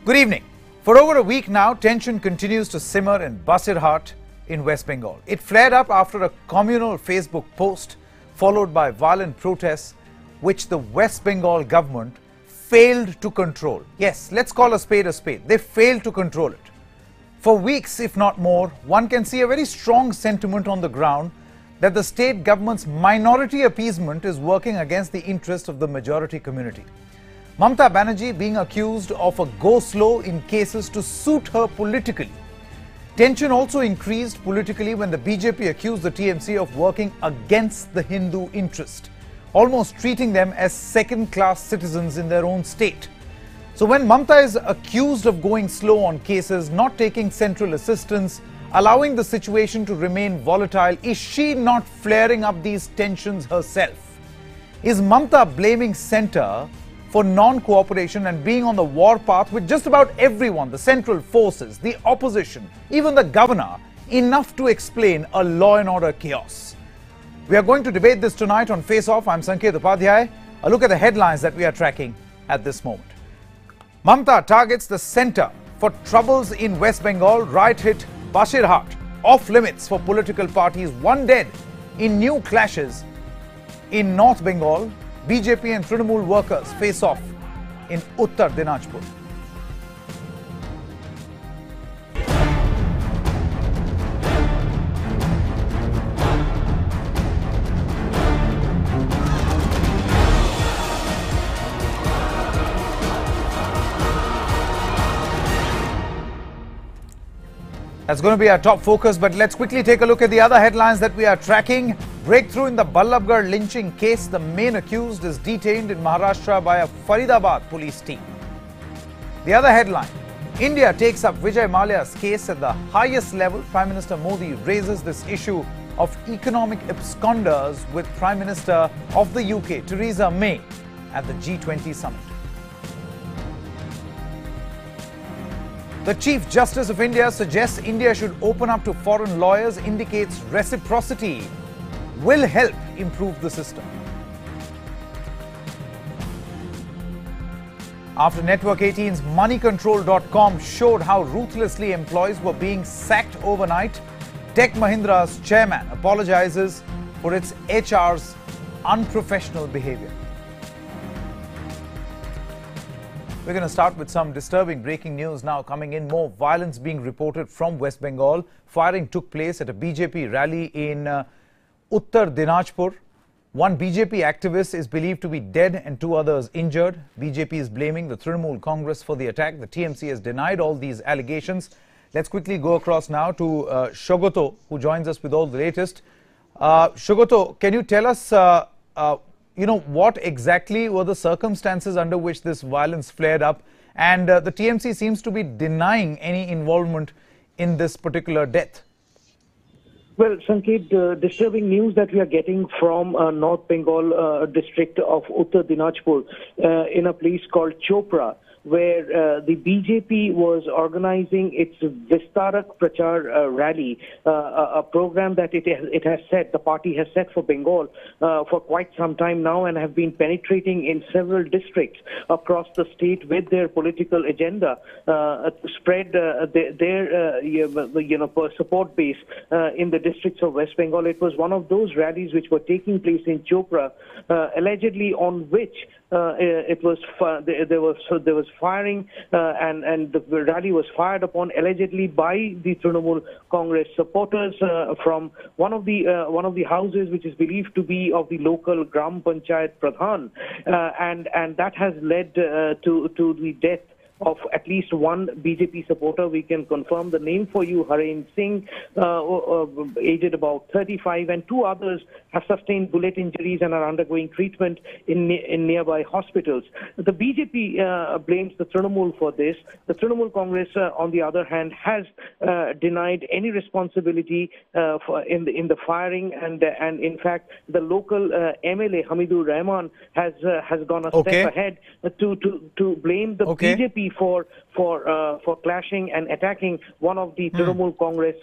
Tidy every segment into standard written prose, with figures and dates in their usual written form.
Good evening. For over a week now, tension continues to simmer in Basirhat in West Bengal. It flared up after a communal Facebook post followed by violent protests which the West Bengal government failed to control. Yes, let's call a spade a spade. They failed to control it. For weeks, if not more, one can see a very strong sentiment on the ground that the state government's minority appeasement is working against the interest of the majority community. Mamata Banerjee being accused of a go-slow in cases to suit her politically. Tension also increased politically when the BJP accused the TMC of working against the Hindu interest, almost treating them as second-class citizens in their own state. So when Mamata is accused of going slow on cases, not taking central assistance, allowing the situation to remain volatile, is she not flaring up these tensions herself? Is Mamata blaming centre for non-cooperation and being on the war path with just about everyone, the central forces, the opposition, even the governor, enough to explain a law and order chaos? We are going to debate this tonight on Face Off. I'm Sanket Upadhyay. A look at the headlines that we are tracking at this moment. Mamata targets the centre for troubles in West Bengal. Riot hit Basirhat. Off limits for political parties. One dead in new clashes in North Bengal. BJP and Trinamool workers face off in Uttar Dinajpur. That's going to be our top focus, but let's quickly take a look at the other headlines that we are tracking. Breakthrough in the Ballabgarh lynching case. The main accused is detained in Maharashtra by a Faridabad police team. The other headline, India takes up Vijay Mallya's case at the highest level. Prime Minister Modi raises this issue of economic absconders with Prime Minister of the UK, Theresa May, at the G20 summit. The Chief Justice of India suggests India should open up to foreign lawyers, indicates reciprocity will help improve the system. After Network 18's moneycontrol.com showed how ruthlessly employees were being sacked overnight, Tech Mahindra's chairman apologizes for its HR's unprofessional behavior. We're going to start with some disturbing breaking news now coming in. More violence being reported from West Bengal. Firing took place at a BJP rally in Uttar Dinajpur. One BJP activist is believed to be dead and two others injured. BJP is blaming the Trinamool Congress for the attack. The TMC has denied all these allegations. Let's quickly go across now to Shogoto, who joins us with all the latest. Shogoto, can you tell us what exactly were the circumstances under which this violence flared up? And the TMC seems to be denying any involvement in this particular death. Well, Sanket, disturbing news that we are getting from North Bengal district of Uttar Dinajpur in a place called Chopra, where the BJP was organizing its Vistarak Prachar rally, a program that it has set, the party has set for Bengal for quite some time now, and have been penetrating in several districts across the state with their political agenda to spread their support base in the districts of West Bengal. It was one of those rallies which were taking place in Chopra, allegedly on which there was firing and the rally was fired upon allegedly by the Trinamool Congress supporters from one of the houses which is believed to be of the local Gram Panchayat Pradhan, and that has led to the death of at least one BJP supporter. We can confirm the name for you, Haren Singh, aged about 35, and two others have sustained bullet injuries and are undergoing treatment in nearby hospitals. The BJP blames the Trinamool for this. The Trinamool Congress, on the other hand, has denied any responsibility in the firing, and in fact, the local MLA Hamidur Rahman has gone a step ahead to blame the BJP for clashing and attacking one of the Trinamool Congress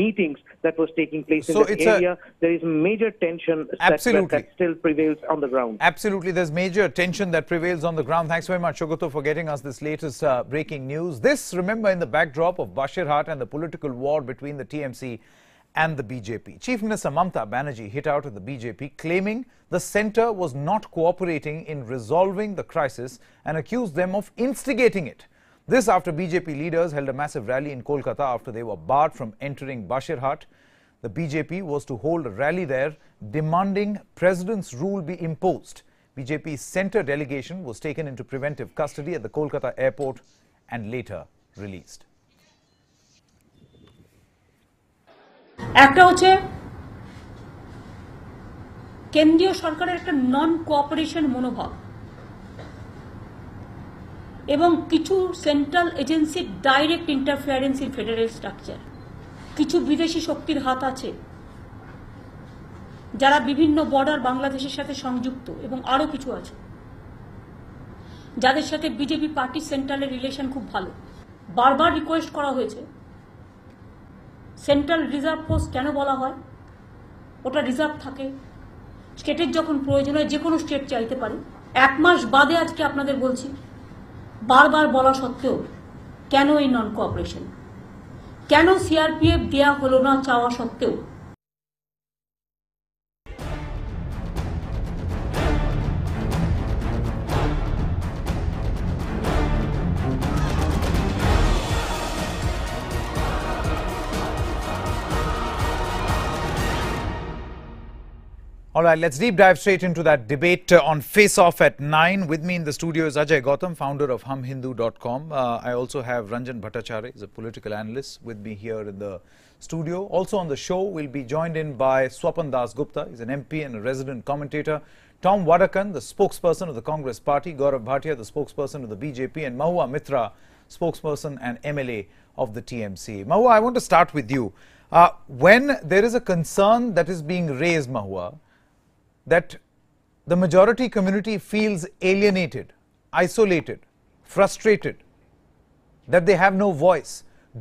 meetings that was taking place in that area. There is major tension that still prevails on the ground. Absolutely, there's major tension that prevails on the ground. Thanks very much, Shogato, for getting us this latest breaking news. This, remember, in the backdrop of Basirhat and the political war between the TMC and the BJP. Chief Minister Mamata Banerjee hit out at the BJP, claiming the centre was not cooperating in resolving the crisis and accused them of instigating it. This after BJP leaders held a massive rally in Kolkata after they were barred from entering Basirhat. The BJP was to hold a rally there demanding President's rule be imposed. BJP's centre delegation was taken into preventive custody at the Kolkata airport and later released. একটা হচ্ছে কেন্দ্রীয় সরকারের একটা non cooperation মনোভাব এবং কিছু central এজেন্সির direct interference in federal structure. কিছু বিদেশি শক্তির হাত আছে যারা বিভিন্ন বর্ডার বাংলাদেশের সাথে সংযুক্ত এবং আরো কিছু আছে যাদের সাথে বিজেপি পার্টি সেন্ট্রালের রিলেশন খুব ভালো। বারবার রিকোয়েস্ট করা হয়েছে সেন্ট্রাল রিজার্ভ ফোর্স কেন বলা হয়, ওটা রিজার্ভ থাকে, স্টেটের যখন প্রয়োজন হয় যে কোনো স্টেট চাইতে পারে। এক মাস বাদে আজকে আপনাদের বলছি, বারবার বলা সত্ত্বেও কেন এই নন কোঅপারেশন, কেন সিআরপিএফ দেয়া হলো না চাওয়া সত্ত্বেও। All right, let's deep dive straight into that debate on Face Off at 9. With me in the studio is Ajay Gautam, founder of humhindu.com. I also have Ranjan Bhattacharya, he's a political analyst, with me here in the studio. Also on the show, we'll be joined in by Swapan Das Gupta, he's an MP and a resident commentator. Tom Wadakan, the spokesperson of the Congress Party. Gaurav Bhatia, the spokesperson of the BJP. And Mahua Mitra, spokesperson and MLA of the TMC. Mahua, I want to start with you. When there is a concern that is being raised, Mahua, that the majority community feels alienated, isolated, frustrated, that they have no voice.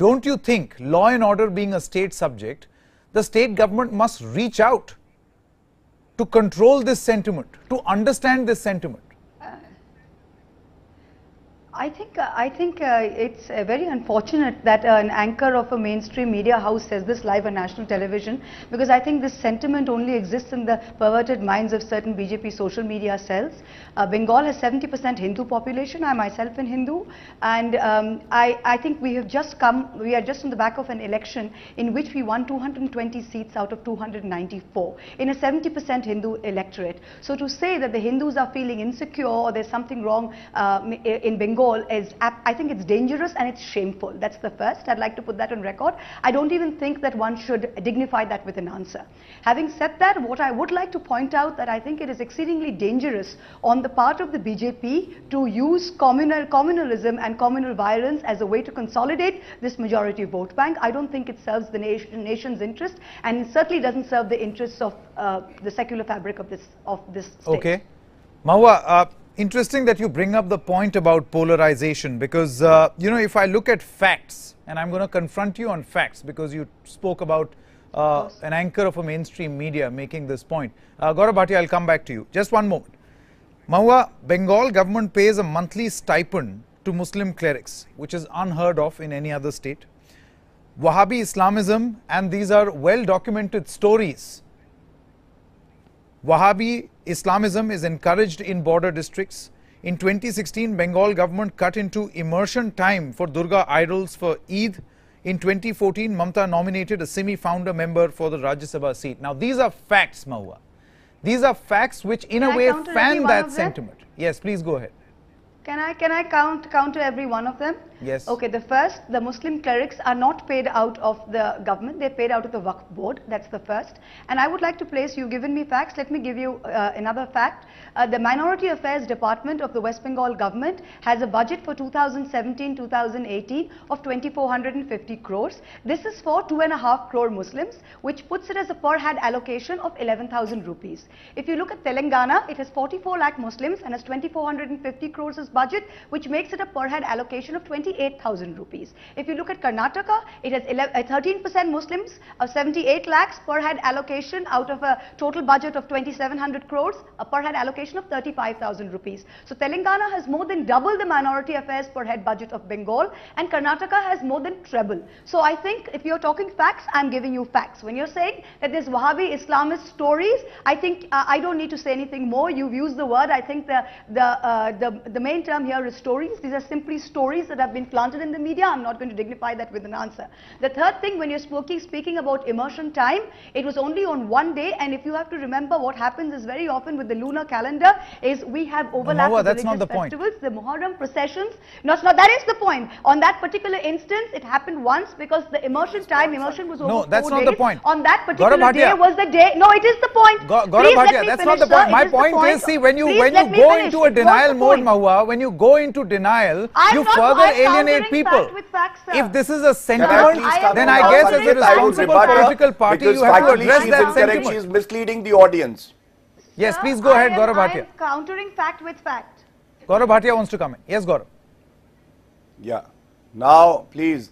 Don't you think, law and order being a state subject, the state government must reach out to control this sentiment, to understand this sentiment? I think it's very unfortunate that an anchor of a mainstream media house says this live on national television, because I think this sentiment only exists in the perverted minds of certain BJP social media cells. Bengal has 70% Hindu population. I myself am Hindu, and I think we are just on the back of an election in which we won 220 seats out of 294 in a 70% Hindu electorate. So to say that the Hindus are feeling insecure or there's something wrong in Bengal is, I think it's dangerous and it's shameful. That's the first. I'd like to put that on record. I don't even think that one should dignify that with an answer. Having said that, what I would like to point out that I think it is exceedingly dangerous on the part of the BJP to use communalism and communal violence as a way to consolidate this majority vote bank. I don't think it serves the nation's interest, and it certainly doesn't serve the interests of the secular fabric of this state. Okay. Mahua, interesting that you bring up the point about polarization, because you know, if I look at facts, and I'm going to confront you on facts because you spoke about an anchor of a mainstream media making this point. Gaurav Bhatia, I'll come back to you. Just one moment. Mahua, Bengal government pays a monthly stipend to Muslim clerics, which is unheard of in any other state. Wahhabi Islamism, and these are well documented stories. Wahhabi Islamism is encouraged in border districts. In 2016, Bengal government cut into immersion time for Durga idols for Eid. In 2014, Mamata nominated a semi-founder member for the Rajya Sabha seat. Now, these are facts, Mahua. These are facts which in a way fan that sentiment. Yes, please go ahead. Can I counter every one of them? Yes. Okay, the first, the Muslim clerics are not paid out of the government, they're paid out of the Waqf board. That's the first. And I would like to place, you've given me facts, let me give you another fact. The Minority Affairs Department of the West Bengal government has a budget for 2017-2018 of 2450 crores. This is for 2.5 crore Muslims, which puts it as a per head allocation of 11,000 rupees. If you look at Telangana, it has 44 lakh Muslims and has 2450 crores as budget, which makes it a per head allocation of 28,000 rupees. If you look at Karnataka, it has 13% Muslims, 78 lakhs per head allocation out of a total budget of 2,700 crores, a per head allocation of 35,000 rupees. So Telangana has more than double the minority affairs per head budget of Bengal, and Karnataka has more than treble. So I think if you're talking facts, I'm giving you facts. When you're saying that there's Wahhabi Islamist stories, I think I don't need to say anything more. You've used the word. I think the main term here is stories. These are simply stories that have been planted in the media. I'm not going to dignify that with an answer. The third thing, when you're speaking about immersion time, it was only on one day, and if you have to remember, what happens is very often with the lunar calendar is we have overlap of religious festivals, the Muharram processions. No, that is the point. On that particular instance, it happened once because the immersion was over 4 days. No, that's not the point. On that particular day was the day. No, it is the point. Gaurav Bhatia, that's not the point. My point is, see, when you go into a denial mode, Mahua, when you go into denial, you further alienate people. If this is a sentiment, then I guess as a responsible political party, you have to address that sentiment. She is misleading the audience. Yes, please go ahead, Gaurav Bhatia. I am countering fact with fact. Gaurav Bhatia wants to come in. Yes, Gaurav. Yeah. Now, please.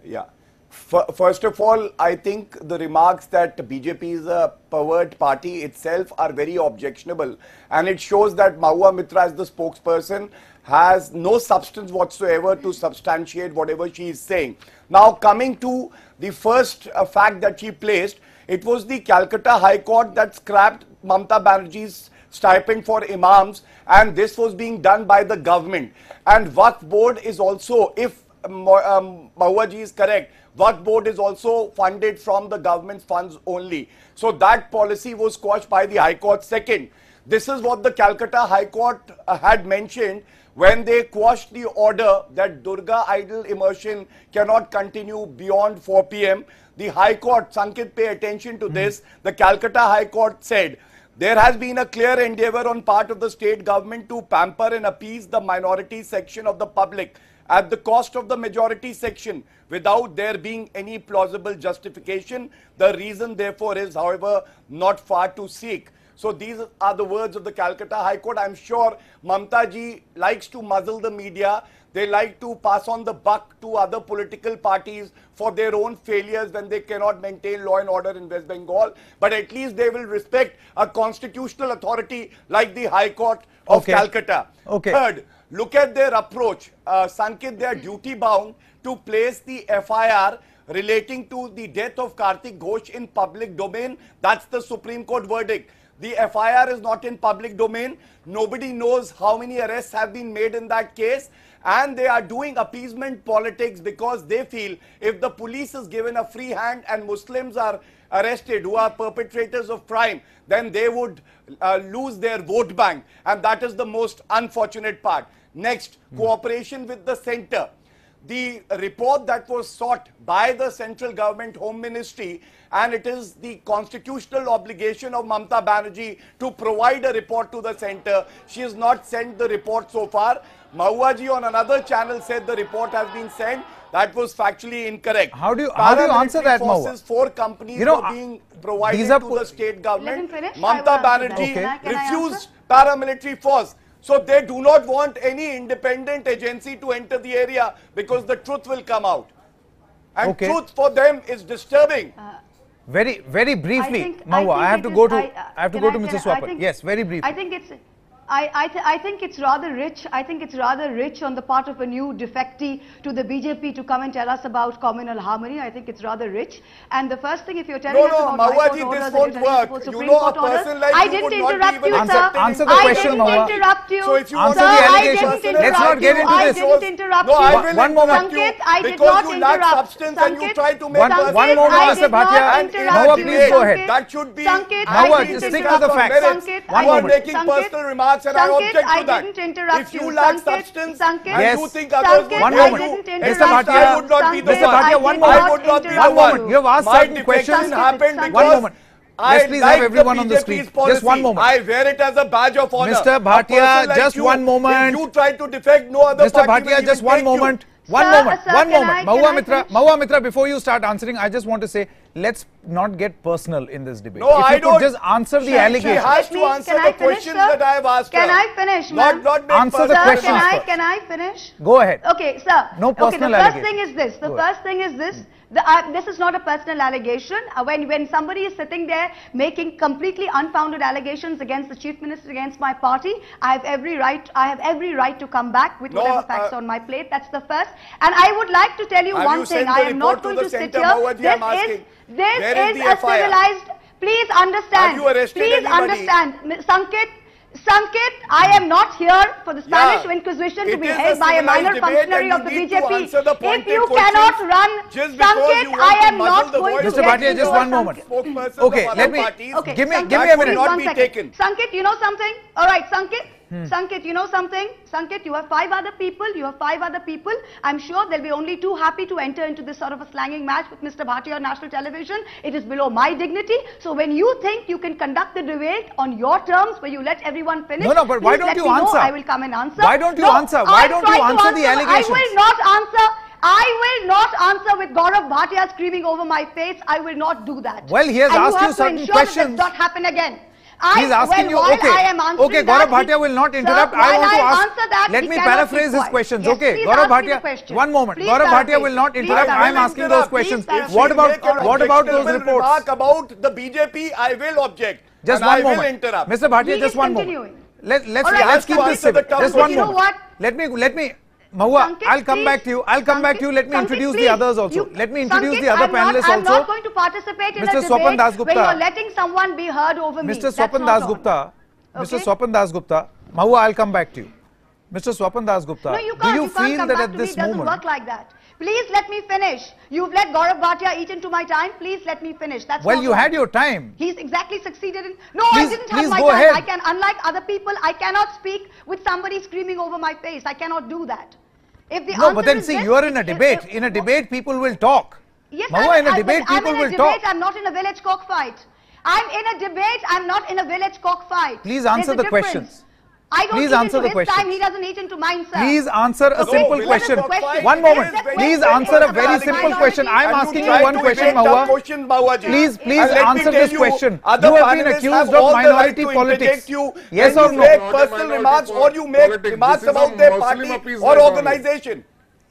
Yeah. First of all, I think the remarks that BJP is a pervert party itself are very objectionable. And it shows that Mahua Mitra, as the spokesperson, has no substance whatsoever to substantiate whatever she is saying. Now, coming to the first fact that she placed, it was the Calcutta High Court that scrapped Mamata Banerjee's stipend for imams, and this was being done by the government. And Waqf board is also, if Mahua ji is correct, Waqf board is also funded from the government funds only. So that policy was quashed by the High Court. Second, this is what the Calcutta High Court had mentioned when they quashed the order that Durga idol immersion cannot continue beyond 4 p.m. The High Court, Sanket, pay attention to this. The Calcutta High Court said, there has been a clear endeavor on part of the state government to pamper and appease the minority section of the public at the cost of the majority section without there being any plausible justification. The reason, therefore, is, however, not far to seek. So these are the words of the Calcutta High Court. I'm sure Mamata ji likes to muzzle the media. They like to pass on the buck to other political parties for their own failures when they cannot maintain law and order in West Bengal. But at least they will respect a constitutional authority like the High Court of Calcutta. Third, look at their approach. Sanket, they are duty bound to place the FIR relating to the death of Kartik Ghosh in public domain. That's the Supreme Court verdict. The FIR is not in public domain. Nobody knows how many arrests have been made in that case. And they are doing appeasement politics because they feel if the police is given a free hand and Muslims are arrested who are perpetrators of crime, then they would lose their vote bank. And that is the most unfortunate part. Next, cooperation with the center. The report that was sought by the central government Home Ministry, and it is the constitutional obligation of Mamata Banerjee to provide a report to the center. She has not sent the report so far. Mahua ji on another channel said the report has been sent. That was factually incorrect. How do you answer that, Mahua? 4 companies were being provided to the state government. Mamata Banerjee refused paramilitary force. So they do not want any independent agency to enter the area because the truth will come out. And truth for them is disturbing. Very briefly, Mahua, I have to go to Mr. Swapar. Yes, very briefly. I think it's rather rich. I think it's rather rich on the part of a new defectee to the BJP to come and tell us about communal harmony. I think it's rather rich. And the first thing, if you're telling us about Mahua ji, this won't work. You know, a person like I you didn't would not interrupt be you, even sir. Answer the question, Mahua. I didn't interrupt you. So if you answer the allegation, let's not get into this. I didn't interrupt no, you. I will one moment. Sanket, I did because not you interrupt. lack substance and you try to make one moment, Mr. Bhatia. Mahua, please go ahead. That should be. Mahua, stick to the facts. You are making personal remarks remarks and I object to I that. didn't interrupt If you you. lack Sanket, substance Sanket, and you Yes. think others would One do, moment. at Mr. least Bhatia, I would not be the Mr. one. Bhatia, one I moment. would not be the One moment. You have asked My certain questions. defection happened Sanket, because One moment. Let's I please like have everyone the on the BJP's screen. policy. Just one moment. I wear it as a badge of honor. Mr. A Bhatia, person like just you, one moment. If you try to defect, no other Mr. party will Bhatia, just even one take you. moment. One Sir, moment. sir, One can moment. I Mitra, finish? Mahua Mitra, before you start answering, I just want to say, let's not get personal in this debate. No, if you I could don't. just answer the She allegations. has to Please, answer can I the finish, questions sir? that I have asked Can her. I finish, ma'am? Not make Answer the personal questions remarks. first. Can I finish? Go ahead. Okay, sir. No personal okay, the allegation. first thing is this. The Go first thing is this. This is not a personal allegation. When somebody is sitting there making completely unfounded allegations against the chief minister, against my party, I have every right. I have every right to come back with whatever facts on my plate. That's the first. And I would like to tell you Have one you thing. sent I the am not report to going the to sit center, here. Mawadji? I'm asking. This Where is is the a FIR? civilized. Please understand. Have you arrested Please anybody? understand, Sanket, I am not here for the Spanish Inquisition to It be is held a by a civilized minor debate functionary and of the you need to BJP. answer the If pointed you questions cannot run, just because Sanket, you want I to am muzzle not the going to voice Mr. get Bhatia, into just a one moment. Spokesperson Okay, of let other me parties. give me Sanket, a would minute. not one be second. taken. Sanket, you know something? All right, Sanket. Sanket, you know something? Sanket, you have 5 other people. You have 5 other people. I'm sure they'll be only too happy to enter into this sort of a slanging match with Mr. Bhatia on national television. It is below my dignity. So when you think you can conduct the debate on your terms, where you let everyone finish, No, but why please don't let you me know. answer? I will come and answer. Why don't you No, answer? Why I'm don't you trying to answer the allegations? I will not answer. I will not answer with Gaurav Bhatia screaming over my face. I will not do that. Well, he has and asked you have to certain ensure questions. That does not happen again. He's asking you, while okay, I am answering okay, that, Gaurav Bhatia will not interrupt. Sir, I want to while ask, answer that, let he me cannot paraphrase keep his quiet. questions. Yes, Okay, please Gaurav ask me the Bhatia, question. one moment. Please Gaurav Bhatia paraphrase will it. not Please interrupt. I am paraphrase asking it. those Please questions. paraphrase What it. about What those reports? remark about the BJP, I will object. Just and one I will moment. interrupt. Mr. Bhatia, He just is one continuing. moment. Let's All right, keep this answer the civil. tough Just question. one You know moment. what? Let me Mahua, Sanket, I'll come please. back to you. Let me introduce the others also. Let me introduce the other panelists I'm also. not going to participate in Mr. a Swapan debate Dasgupta. where you're letting someone be heard over me. Mr. That's Swapan not on. Dasgupta, Mr. Okay. Swapan Dasgupta, Mahua, I'll come back to you. Mr. Swapan Dasgupta, No, you do can't. you You can't feel come that back at to this me. It doesn't moment, work like that. Please let me finish. You've let Gaurav Bhatia eat into my time. Please let me finish. That's well, not you wrong. had your time. He's exactly succeeded in. No, Please- I didn't please have my go time. ahead. I can, unlike other people, I cannot speak with somebody screaming over my face. I cannot do that. If the No, answer but then is see, this, you are in a debate. In a debate, people will talk. Yes, Mahua, in a debate, I'm people in a will debate. talk. I'm not in a village cockfight. I'm in a debate. I'm not in a village cockfight. Please There's answer a the difference. questions. I don't Please eat answer into the his time. questions. He doesn't eat into mine, sir. Please answer a simple village question. cockfight. One moment. That Please question answer is a very about simple minority question. I am and asking you try one to question, evade tough Mahua. questions, Mawaji. Please And let me answer tell this you, question. other You have been panelists accused have of all the right minority to politics. interject you Yes when or you no? make Not a personal minority remarks or you make politics. remarks This is about a their Muslim party appeasement or only. organization.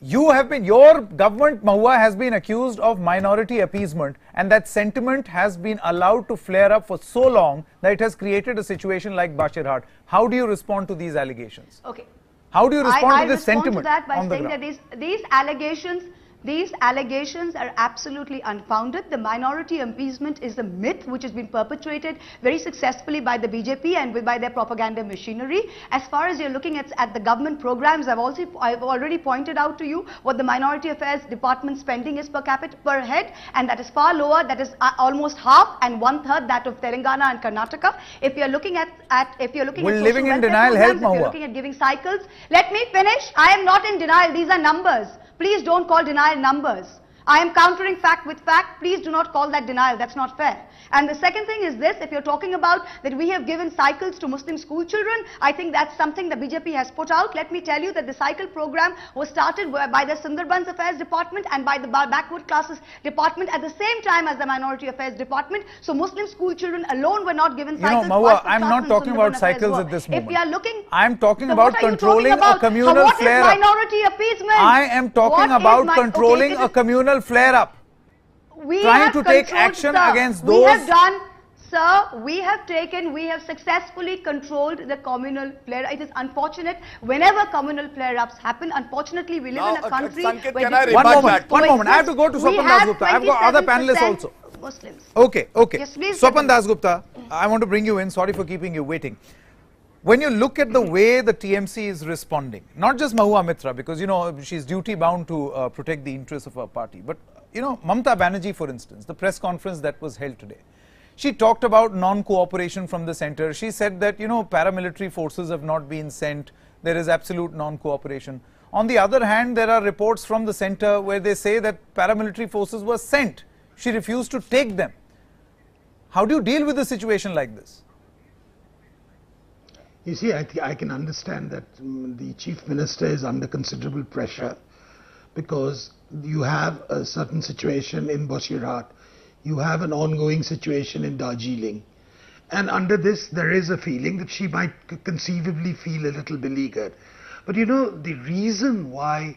Your government, Mahua, has been accused of minority appeasement, and that sentiment has been allowed to flare up for so long that it has created a situation like Basirhat. How do you respond to these allegations? Okay. How do you respond I to this respond sentiment to that by on the saying ground? that these allegations are absolutely unfounded. The minority appeasement is a myth which has been perpetuated very successfully by the BJP and by their propaganda machinery. As far as you're looking at the government programs, I've already pointed out to you what the Minority Affairs Department spending is per capita per head, and that is far lower. That is almost half and 1/3 that of Telangana and Karnataka. If you're looking at Will social living in welfare denial help, programs, if you're Mahua? looking at giving cycles, let me finish. I am not in denial. These are numbers. Please don't call denial numbers. I am countering fact with fact. Please do not call that denial. That's not fair. And the second thing is this, if you're talking about that we have given cycles to Muslim school children, I think that's something the BJP has put out. Let me tell you that the cycle program was started by the Sundarbans Affairs Department and by the Backward Classes Department at the same time as the Minority Affairs Department. So Muslim school children alone were not given cycles. Mahua, I'm not talking about cycles at this moment. If we are looking... I'm talking So about what are you controlling talking about? a communal So what is flare-up. minority appeasement? I am talking What is about my- controlling okay, a communal flare-up. We trying have to take controlled, action sir. against We have those- done, sir, we have successfully controlled the communal flare. It is unfortunate whenever communal flare-ups happen. Unfortunately, we live in a country Sanket, where can I different rebut groups that? One moment. I have coexist. to go to We Swapan have Dasgupta. I've got other panelists 27% also. Muslims. Okay. Yes, please, Swapan Swapan. Dasgupta, I want to bring you in. Sorry for keeping you waiting. When you look at the way the TMC is responding, not just Mahua Mitra, because, she's duty-bound to protect the interests of her party, but, Mamata Banerjee, for instance, the press conference that was held today, She talked about non-cooperation from the center. She said that, you know, paramilitary forces have not been sent. There is absolute non-cooperation. On the other hand, there are reports from the center where they say that paramilitary forces were sent. She refused to take them. How do you deal with a situation like this? You see, I can understand that the Chief Minister is under considerable pressure because you have a certain situation in Basirhat, you have an ongoing situation in Darjeeling, and under this there is a feeling that she might conceivably feel a little beleaguered. But you know, the reason why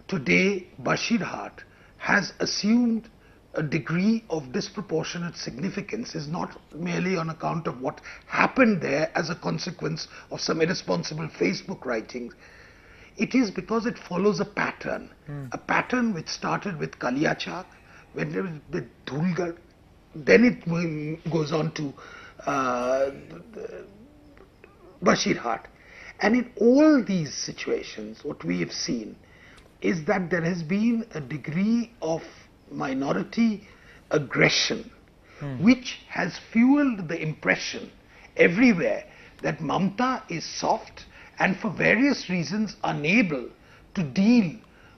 today Basirhat has assumed a degree of disproportionate significance is not merely on account of what happened there as a consequence of some irresponsible Facebook writings. It is because it follows a pattern which started with Kaliachak, when there was the Dhulgarh, then it goes on to Basirhat. And in all these situations, what we have seen is that there has been a degree of minority aggression which has fueled the impression everywhere that Mamta is soft and for various reasons unable to deal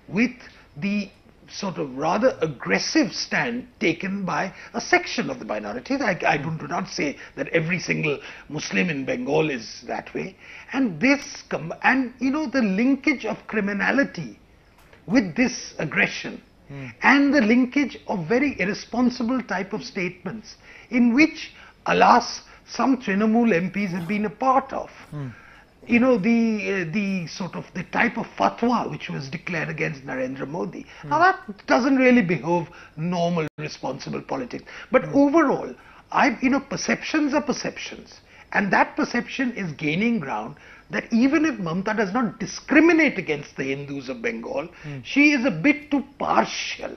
with the sort of rather aggressive stand taken by a section of the minorities. I do not say that every single Muslim in Bengal is that way. And this, and you know, the linkage of criminality with this aggression and the linkage of very irresponsible type of statements in which, alas, some Trinamool MPs have been a part of. You know, the sort of the type of fatwa which was declared against Narendra Modi. Now that doesn't really behove normal, responsible politics. But overall, you know, perceptions are perceptions. And that perception is gaining ground that even if Mamta does not discriminate against the Hindus of Bengal, she is a bit too partial.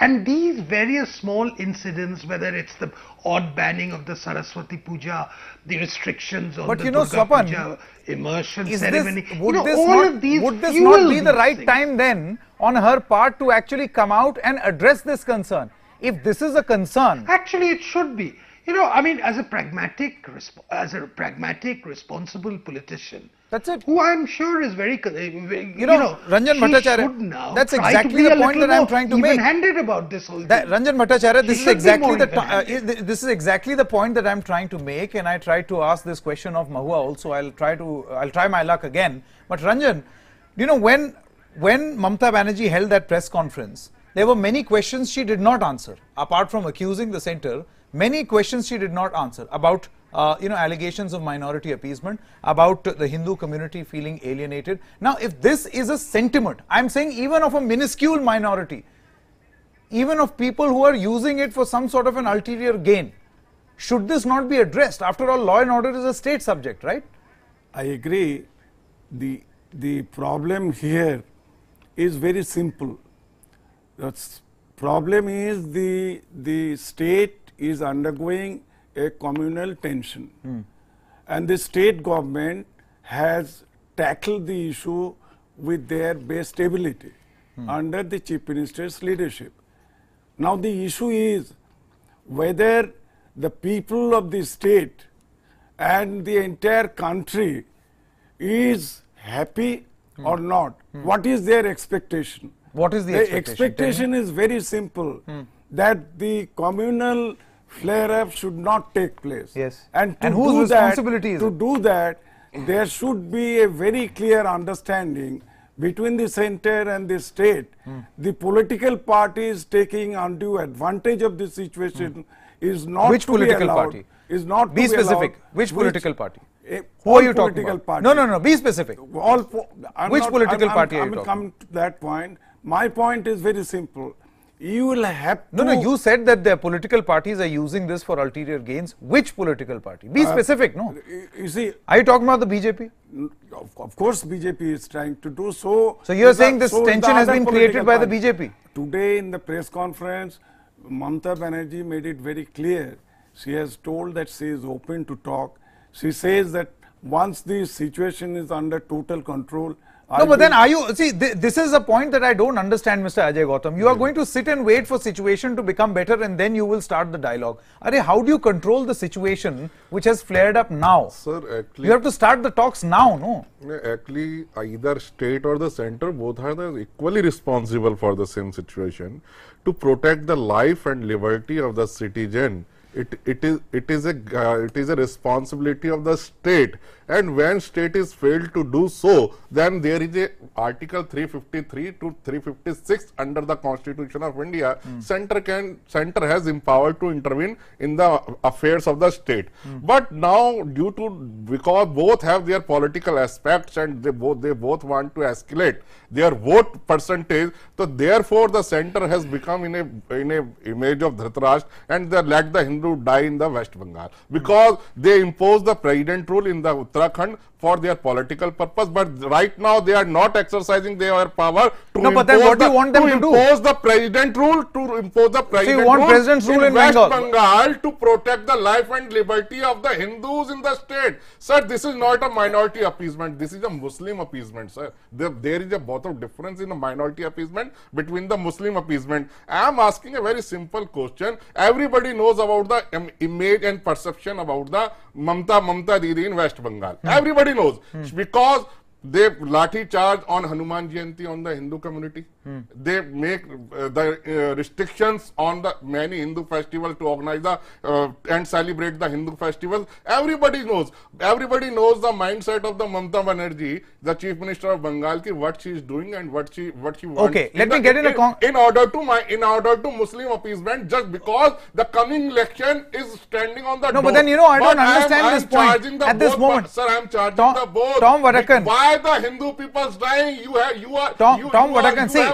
And these various small incidents, whether it's the odd banning of the Saraswati Puja, the restrictions on the Durga Puja immersion ceremony, would this these not be the right time then on her part to actually come out and address this concern? If this is a concern, actually it should be. You know, I mean, as a pragmatic, responsible politician, that's it. Who I'm sure is very, you know, Ranjan Bhattacharya, that's exactly the point that I'm trying to make. Even-handed about this whole thing. Ranjan Bhattacharya, this is exactly the point that I'm trying to make, and I tried to ask this question of Mahua also. I'll try my luck again. But Ranjan, you know, when Mamta Banerjee held that press conference, there were many questions she did not answer. Apart from accusing the center, many questions she did not answer about you know, allegations of minority appeasement, about the Hindu community feeling alienated. Now, if this is a sentiment, I'm saying even of a minuscule minority, even of people who are using it for some sort of an ulterior gain, should this not be addressed? After all, law and order is a state subject, right? I agree. The problem here is very simple. The problem is the state is undergoing a communal tension, and the state government has tackled the issue with their base stability under the Chief Minister's leadership. Now the issue is whether the people of the state and the entire country is happy or not. What is their expectation? What is the expectation? The expectation is very simple, that the communal flare-up should not take place. Yes. And whose responsibility is it? To do that, there should be a very clear understanding between the center and the state. The political parties taking undue advantage of this situation is not Which to be political allowed. Party? Is not be to specific. Be allowed. Which political party? Who are you talking about? Party. No. Be specific. Which political party are you talking? I'm come to that point. My point is very simple. You will have to... No, you said that the political parties are using this for ulterior gains. Which political party? Be specific, no? You see... Are you talking about the BJP? Of course, BJP is trying to do so. So you are saying this tension has been created by the BJP? Today in the press conference, Mamta Banerjee made it very clear. She has told that she is open to talk. She says that once the situation is under total control, No, but then are you, see, this is a point that I don't understand, Mr. Ajay Gautam. You are going to sit and wait for situation to become better and then you will start the dialogue. Are, how do you control the situation which has flared up now? Sir, actually, you have to start the talks now, no? Actually, either state or the center, both are equally responsible for the same situation to protect the life and liberty of the citizen. It is a responsibility of the state, and when state is failed to do so, then there is a Article 353 to 356 under the Constitution of India. Center has empowered to intervene in the affairs of the state. But now, because both have their political aspects and they both want to escalate their vote percentage, so therefore the center has become in a image of Dhritarashtra, and they let the Hindu die in the West Bengal because they impose the president rule in the Uttarakhand for their political purpose, but right now they are not exercising their power to no, but then what do you want them to do? Impose the president rule, to impose the president so you want president's rule in West Bengal. Bengal to protect the life and liberty of the Hindus in the state. Sir, this is not a minority appeasement, this is a Muslim appeasement, sir. There is a lot of difference in a minority appeasement between the Muslim appeasement. I am asking a very simple question. Everybody knows about the image and perception about the Mamta Didi in West Bengal. Everybody knows because they lathi charge on Hanuman Jayanti on the Hindu community. They make the restrictions on the many Hindu festivals to organize the and celebrate the Hindu festivals. Everybody knows the mindset of the Mamata Banerjee, the Chief Minister of Bengal, ki what she is doing and what she wants. Okay, let me get in order to Muslim appeasement, just because the coming election is standing on the door. No, but then I don't understand this point at this moment. Sir, I am charging the both. Tom Vadakan. Why the Hindu people's dying? Tom Vadakan, see,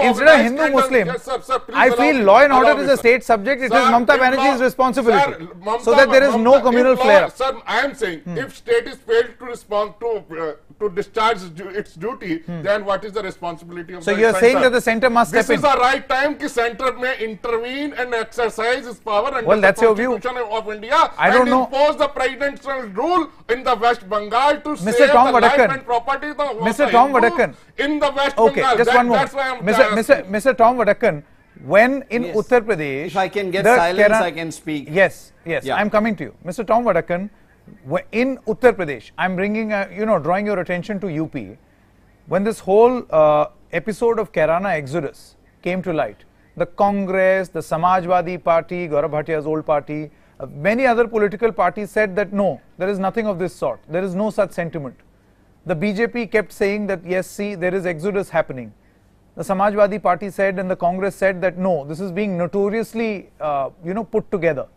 instead of Hindu Muslim, yes, sir, I feel law and order is a state subject. It is Mamata Banerjee's responsibility, so that there is no communal flare-up. Sir, I am saying, if state is failed to respond to discharge its duty, then what is the responsibility of the center? So you are saying that the center must step in. This is the right time that center may intervene and exercise its power under the Constitution of India. I don't know. Impose the presidential rule in the West Bengal to save the life and property of the Mr. Tom Vadakan in the West okay, Bengal. Just one more. Mr. Tom Vadakan, when in Uttar Pradesh, if I can get silence, I can speak. Yes, yeah. I'm coming to you, Mr. Tom Vadakan. In Uttar Pradesh, I'm bringing, drawing your attention to UP. When this whole episode of Kairana exodus came to light, the Congress, the Samajwadi Party, Gaurav Bhatia's old party, many other political parties said that no, there is nothing of this sort. There is no such sentiment. The BJP kept saying that yes, see, there is exodus happening. The Samajwadi Party said and the Congress said that no, this is being notoriously, put together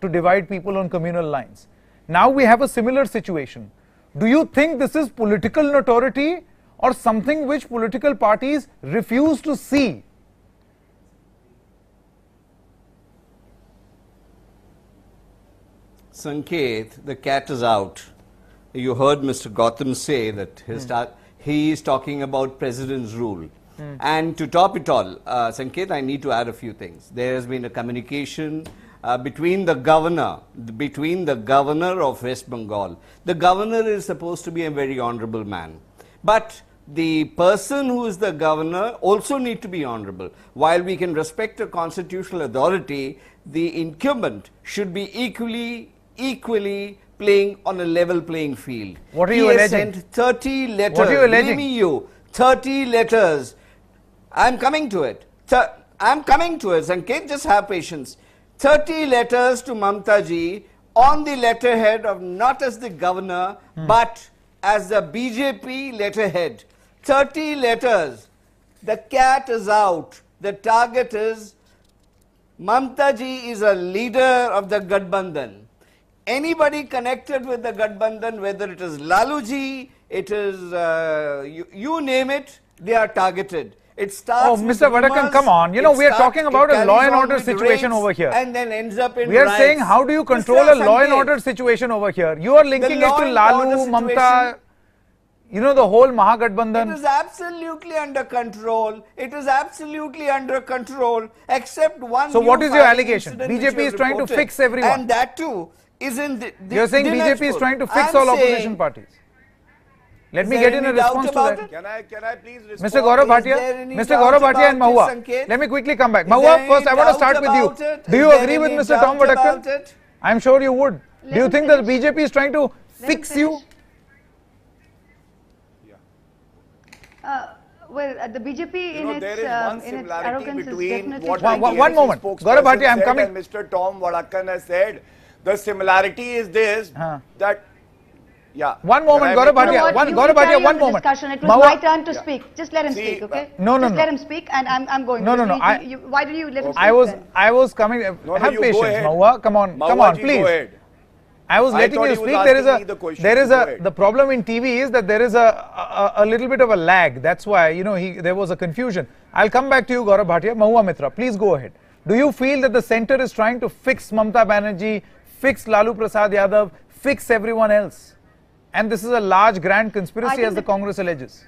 to divide people on communal lines. Now we have a similar situation. Do you think this is political notoriety or something which political parties refuse to see? Sanket, the cat is out. You heard Mr. Gautam say that he is talking about president's rule. And to top it all, Sanket, I need to add a few things. There has been a communication between the governor of West Bengal. The governor is supposed to be a very honorable man. But the person who is the governor also need to be honorable. While we can respect a constitutional authority, the incumbent should be equally playing on a level playing field. What are you alleging? He sent 30 letters. What are you alleging? Name you 30 letters. I'm coming to it. I'm coming to it. Sanket, just have patience. 30 letters to Mamta ji on the letterhead of not as the governor but as the BJP letterhead. 30 letters. The cat is out. The target is Mamta ji is a leader of the Gadbandhan. Anybody connected with the Gadbandhan, whether it is Laluji, it is you name it, they are targeted. It starts Mr. Vadakan, come on. We are talking about a law and order situation over here. And then ends up in We are saying, how do you control a law and order situation over here? You are linking it to Lalu, Mamta, the whole Mahagadbandhan. It is absolutely under control. It is absolutely under control, except one. So what is your allegation? BJP is trying to fix everyone. And that too is in you are saying BJP is trying to fix all opposition parties. Let Is me there get in a any doubt response to about that. it? Can I please respond? Mr. Gaurav Is Bhatia, there any Mr. doubt Gaurav Bhatia and about Mahua. this, Sanket? Let me quickly come back. Is there Mahua, any first I want to doubt start with about you. it? Do Is you there agree with any Mr. Tom doubt about Vadakkan? it? I'm sure you would. Let Do you him think that the finish. BJP is trying to Let him fix you? finish. Well, the BJP there is one in its similarity arrogance is between definitely what trying the to- One TMC moment. spokesperson Gaurav Bhatia, I'm said coming. and Mr. Tom Vadakkan has said. The similarity is this, that, yeah. One moment, Can I Gaurav make- You know Bhatia. what? One, You Gaurav carry Bhatia, on one the moment. discussion. It was Mahua- my turn to Yeah. speak. Just let him See, speak, okay? No, no, Just no. let him speak, and I'm going. No, no, no, Why did you let him speak? I was coming. No, Have you go patience, ahead. Mahua. Come on, come Mahua on, ji, please. Go ahead. I was I letting thought you he was speak. There is asking me the question. there is Go ahead. the problem in TV is that there is a little bit of a lag. That's why, you know, there was a confusion. I'll come back to you, Gaurav Bhatia. Mahua Mitra, please go ahead. Do you feel that the center is trying to fix Mamta Banerjee, fix Lalu Prasad Yadav, fix everyone else? And this is a large grand conspiracy think as the that- Congress alleges.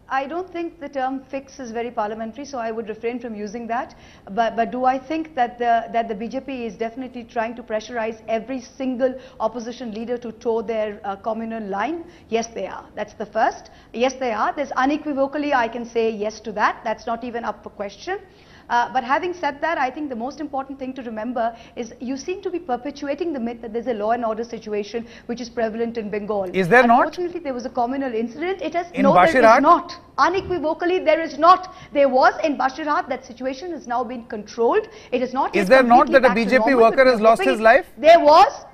I don't think the term fix is very parliamentary, so I would refrain from using that. But do I think that the BJP is definitely trying to pressurize every single opposition leader to toe their communal line? Yes, they are. That's the first. Yes, they are. There's unequivocally, I can say yes to that. That's not even up for question. But having said that, I think the most important thing to remember is you seem to be perpetuating the myth that there's a law and order situation which is prevalent in Bengal. Is there not? Unfortunately, there was a communal incident. It has In no, there Basirhat? is not. Unequivocally, there is not. There was in Basirhat. That situation has now been controlled. It is not. Is yet there not completely that a back to BJP normal, worker but we has are lost hoping his life? There was.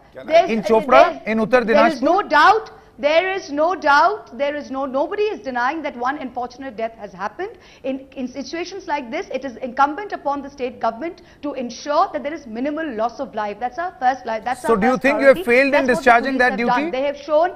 In Chopra, in Uttar There is Dinajpur? no doubt. There is no doubt, nobody is denying that one unfortunate death has happened. In situations like this, it is incumbent upon the state government to ensure that there is minimal loss of life. That's our first life. That's So our do you first think you have priority. failed in That's what the discharging police that have duty? done. They have shown.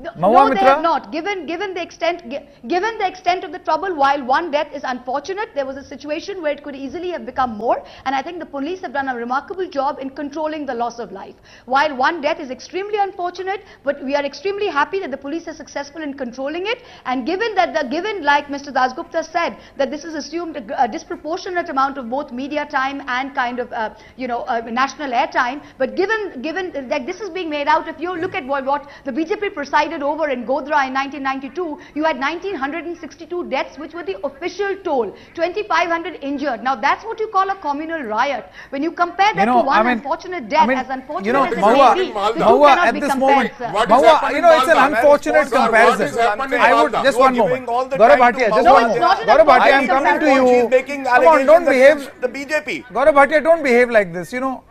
No, Mahua they Mitra? have not. Given the extent of the trouble, while one death is unfortunate, there was a situation where it could easily have become more. And I think the police have done a remarkable job in controlling the loss of life. While one death is extremely unfortunate, but we are extremely happy that the police are successful in controlling it. And given like Mr. Dasgupta said, that this is assumed a disproportionate amount of both media time and kind of national airtime. But given that this is being made out, if you look at what the BJP presided over in Godhra in 1992, you had 1962 deaths, which were the official toll, 2,500 injured. Now that's what you call a communal riot. When you compare that to one unfortunate death, as unfortunate as it Mahua, may be, the two Mahua, cannot at be this compared, moment, sir. Mahua, you know, it's an unfortunate Sir, what comparison. is happening in I would Malda? just You are one moment. giving all the Gaurav time to Bhatia, just Mahua. one No, it's moment. not an Gaurav Bhatia, I'm unfortunate coming to comparison. you. She's making Come on, don't allegations behave. against the BJP. Gaurav Bhatia, don't behave like this. You know,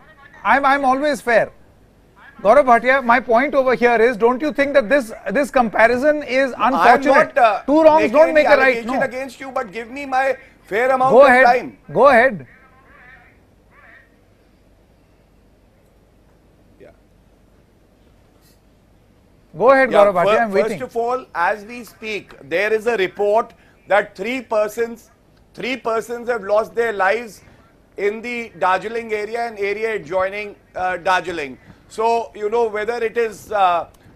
I'm always fair. Gaurav Bhatia, my point over here is, don't you think that this comparison is unfortunate? I'm not Two wrongs don't make a right. allegation No. against you, but give me my fair amount Go of ahead. time. Go ahead. Yeah. Go ahead, Gaurav Bhatia. I'm First waiting. of all, as we speak, there is a report that three persons have lost their lives in the Darjeeling area and area adjoining Darjeeling. So, you know, whether it is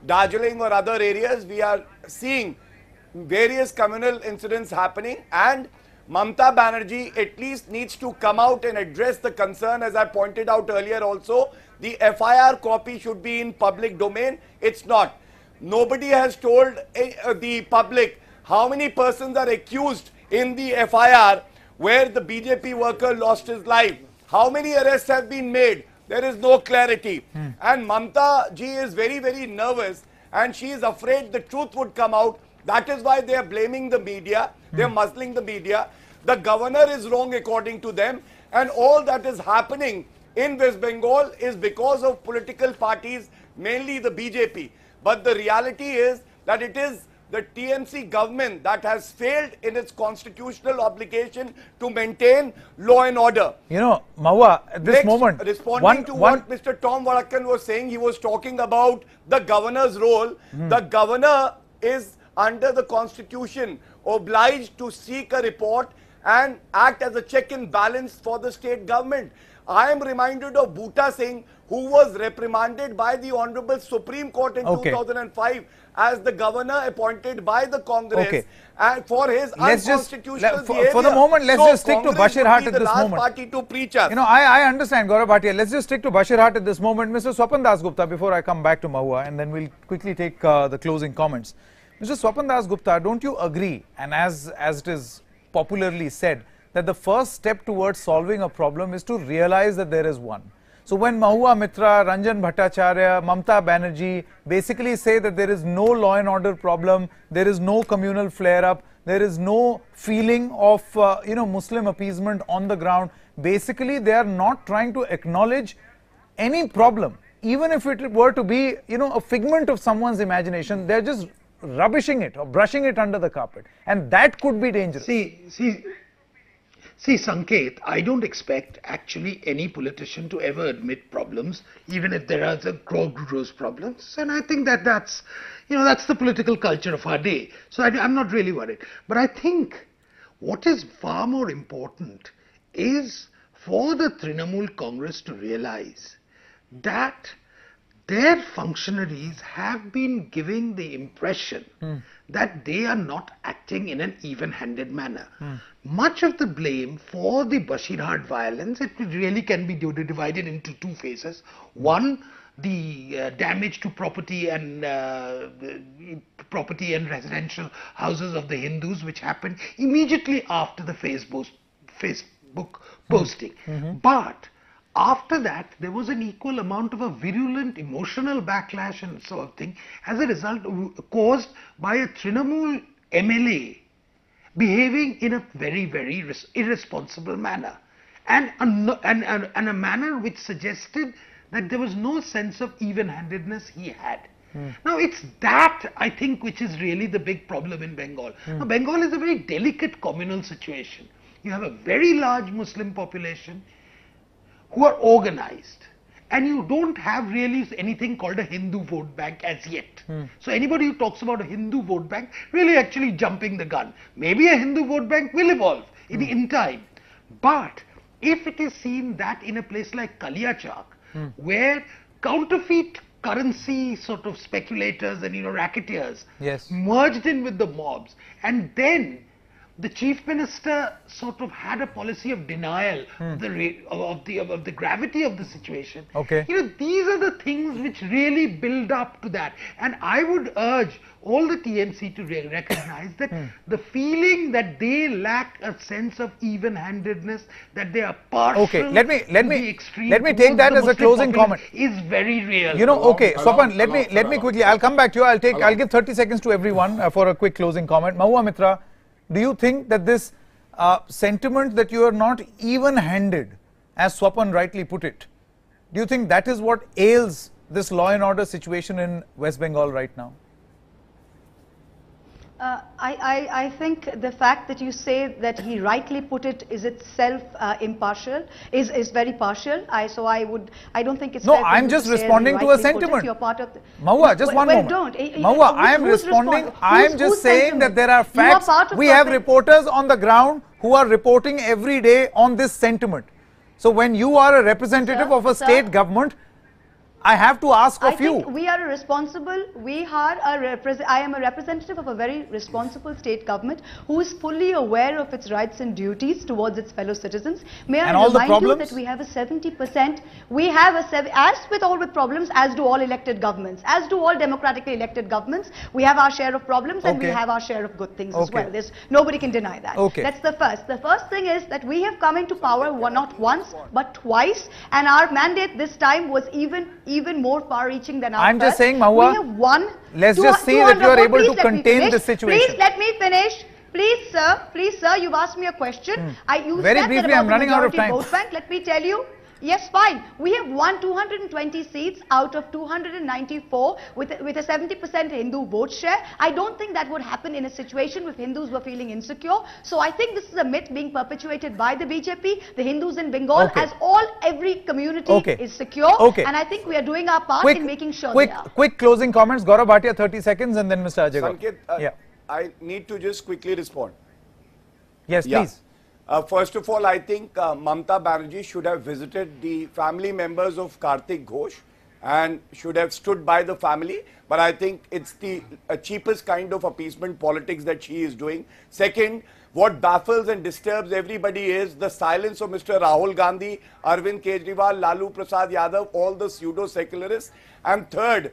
Darjeeling or other areas, we are seeing various communal incidents happening, and Mamta Banerjee at least needs to come out and address the concern. As I pointed out earlier also, the FIR copy should be in public domain. It's not. Nobody has told the public how many persons are accused in the FIR where the BJP worker lost his life. How many arrests have been made? There is no clarity. And Mamta ji is very, very nervous, and she is afraid the truth would come out. That is why they are blaming the media. They are muzzling the media. The governor is wrong according to them. And all that is happening in West Bengal is because of political parties, mainly the BJP. But the reality is that it is the TMC government that has failed in its constitutional obligation to maintain law and order. You know, Mahua, at this Next, moment, responding to what Mr. Tom Vadakkan was saying, he was talking about the governor's role. The governor is, under the constitution, obliged to seek a report and act as a check and balance for the state government. I am reminded of Bhuta Singh, who was reprimanded by the Honorable Supreme Court in 2005 as the governor appointed by the Congress and for his unconstitutional behavior. For the moment, let's just stick to Basirhat at this moment. Party to preach us. You know, I understand, Gaurav Bhatia. Let's just stick to Basirhat at this moment. Mr. Swapan Das Gupta, before I come back to Mahua, and then we'll quickly take the closing comments. Mr. Swapan Das Gupta, don't you agree, and as it is popularly said, that the first step towards solving a problem is to realize that there is one? So when Mahua Mitra, Ranjan Bhattacharya, Mamta Banerjee basically say that there is no law and order problem, there is no communal flare-up, there is no feeling of Muslim appeasement on the ground, basically they are not trying to acknowledge any problem, even if it were to be a figment of someone's imagination. They're just rubbishing it or brushing it under the carpet, and that could be dangerous. See, Sanket, I don't expect actually any politician to ever admit problems, even if there are gross problems. And I think that's the political culture of our day. So I'm not really worried. But I think what is far more important is for the Trinamool Congress to realize that their functionaries have been giving the impression that they are not acting in an even-handed manner. Much of the blame for the Basirhat violence, it really can be divided into two phases. One, the damage to property and residential houses of the Hindus, which happened immediately after the Facebook posting. But after that, there was an equal amount of a virulent emotional backlash and sort of thing as a result caused by a Trinamool MLA behaving in a very, very irresponsible manner and a manner which suggested that there was no sense of even-handedness he had. Now, it's that, I think, which is really the big problem in Bengal. Now, Bengal is a very delicate communal situation. You have a very large Muslim population who are organized, and you don't have really anything called a Hindu vote bank as yet. So anybody who talks about a Hindu vote bank really actually jumping the gun. Maybe a Hindu vote bank will evolve in time, but if it is seen that in a place like Kaliachak, where counterfeit currency sort of speculators and racketeers merged in with the mobs, and then the chief minister sort of had a policy of denial of the gravity of the situation. These are the things which really build up to that, and I would urge all the TMC to recognize that the feeling that they lack a sense of even-handedness, that they are partial. Let me take that as a closing comment. Is very real. Swapan, let me quickly. I'll come back to you. I'll give 30 seconds to everyone for a quick closing comment. Mahua Mitra, do you think that this sentiment that you are not even-handed, as Swapan rightly put it, do you think that is what ails this law and order situation in West Bengal right now? I think the fact that you say that he rightly put it is itself impartial, is very partial. I don't think it's. No, I'm just responding to a sentiment. You're part of the, Mahua, just one moment. Mahua, I am responding. I am just saying that there are facts. We have reporters on the ground who are reporting every day on this sentiment. So when you are a representative of a state government, I have to ask of you. We are a responsible, I am a representative of a very responsible state government who is fully aware of its rights and duties towards its fellow citizens. May I remind you that we have a 70%, as with problems, as do all elected governments, as do all democratically elected governments, we have our share of problems and we have our share of good things as well. Nobody can deny that. That's the first. The first thing is that we have come into power not once but twice, and our mandate this time was even more far-reaching than our I'm just saying, Mahua, we have won. Let's just see that you are able to contain the situation. Please let me finish. Please, sir, you've asked me a question. Very briefly, I'm running out of time. Vote bank. Let me tell you. Yes, fine. We have won 220 seats out of 294 with a 70% Hindu vote share. I don't think that would happen in a situation if Hindus were feeling insecure. So I think this is a myth being perpetuated by the BJP, the Hindus in Bengal, as every community is secure. And I think we are doing our part in making sure they are. Quick closing comments. Gaurav Bhatia, 30 seconds, and then Mr. Ajay. Sanket, I need to just quickly respond. Yes, please. First of all, I think Mamata Banerjee should have visited the family members of Kartik Ghosh and should have stood by the family. But I think it's the cheapest kind of appeasement politics that she is doing. Second, what baffles and disturbs everybody is the silence of Mr. Rahul Gandhi, Arvind Kejriwal, Lalu Prasad Yadav, all the pseudo-secularists. And third,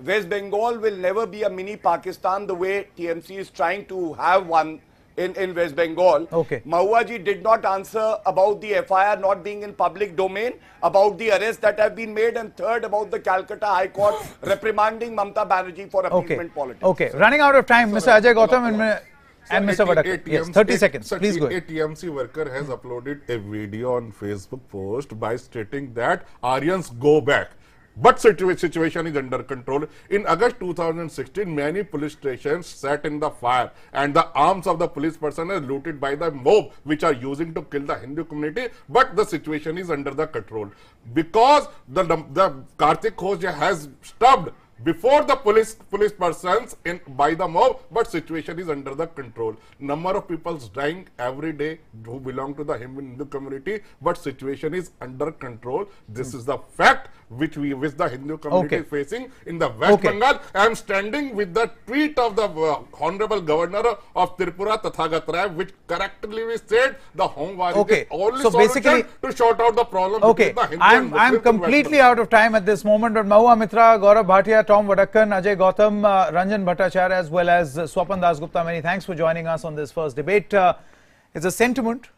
West Bengal will never be a mini Pakistan the way TMC is trying to have one in West Bengal. Okay. Mahua ji did not answer about the FIR not being in public domain, about the arrests that have been made, and third, about the Calcutta High Court reprimanding Mamata Banerjee for appeasement politics. Okay, running out of time, Mr. Ajay Gautam and Mr. Vadakar. Yes, 30 seconds. Please go ahead. A TMC worker has uploaded a video on Facebook post by stating that Aryans go back. But situation is under control. In August 2016, many police stations sat in the fire and the arms of the police personnel looted by the mob which are using to kill the Hindu community. But the situation is under the control because the Kartik Ghosh has stopped before the police persons by the mob, but situation is under the control. Number of people dying every day who belong to the Hindu community, but situation is under control. This is the fact which the Hindu community is facing in the West Bengal. I am standing with the tweet of the Honorable Governor of Tripura, Tathagat Rai, which correctly said the home war is the only solution to sort out the problem. Okay, I'm completely out of time at this moment, but Mahua Mitra, Gaurav Bhatia, Tom Vadakkan, Ajay Gautam, Ranjan Bhattacharya, as well as Swapan Dasgupta, many thanks for joining us on this first debate. It's a sentiment